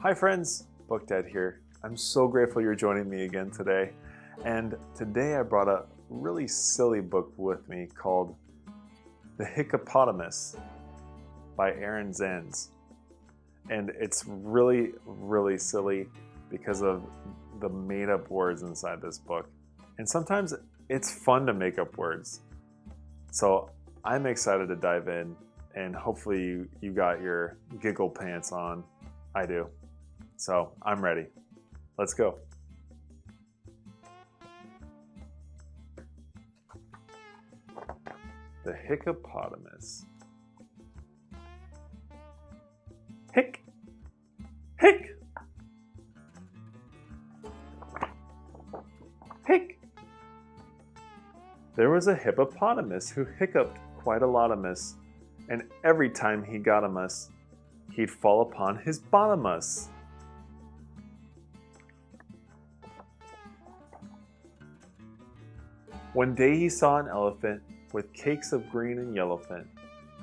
Hi friends, Book Dad here. I'm so grateful you're joining me again today. And today I brought a really silly book with me called The Hiccupotamus by Zenz. And it's really, really silly because of the made-up words inside this book. And sometimes it's fun to make up words. So I'm excited to dive in, and hopefully you got your giggle pants on. I do. So I'm ready. Let's go. The Hiccupotamus. Hic! Hic! Hic! There was a hippopotamus who hiccuped quite a lot of miss, and every time he got a muss, he'd fall upon his bottomus. One day he saw an elephant with cakes of green and yellowfin.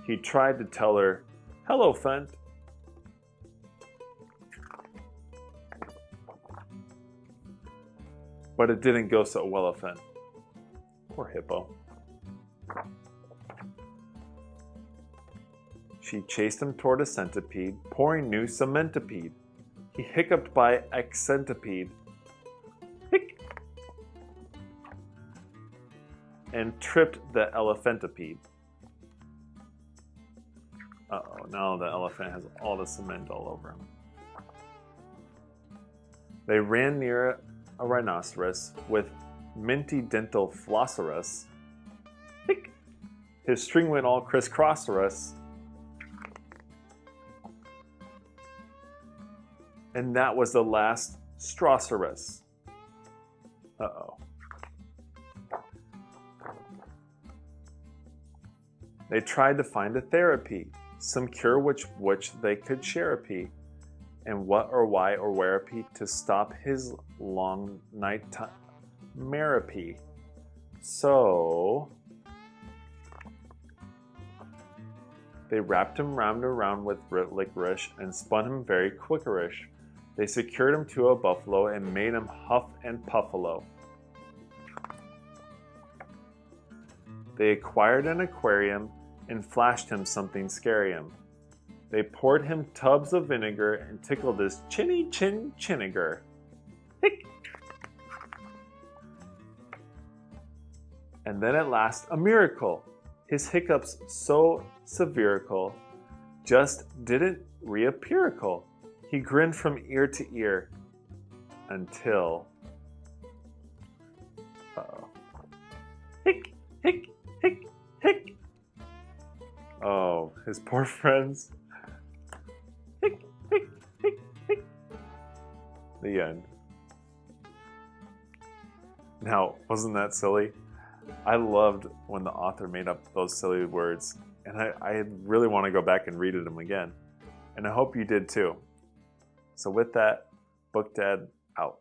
He tried to tell her, "Hello, Fent." But it didn't go so well, Fent. Poor hippo. She chased him toward a centipede, pouring new cementipede. He hiccuped by accentipede. Hic! And tripped the elephantipede. Uh-oh, now the elephant has all the cement all over him. They ran near a rhinoceros with minty dental flosserus. Hic! His string went all crisscrosserus. And that was the last strawcerus. Uh-oh. They tried to find a therapy, some cure which they could share a pee, and what or why or where a pee to stop his long night meripy. So they wrapped him round and round with licorice and spun him very quickerish. They secured him to a buffalo and made him huff and puffalo. They acquired an aquarium and flashed him something scarium. They poured him tubs of vinegar and tickled his chinny chin chiniger. Hic! And then at last a miracle. His hiccups so severical just didn't reappearical. He grinned from ear to ear until... Uh-oh. Hic! Hic! Hic! Hic! Oh, his poor friends. Hic! Hic! Hic! Hic! The end. Now, wasn't that silly? I loved when the author made up those silly words, and I really want to go back and read them again. And I hope you did too. So with that, Book Dad out.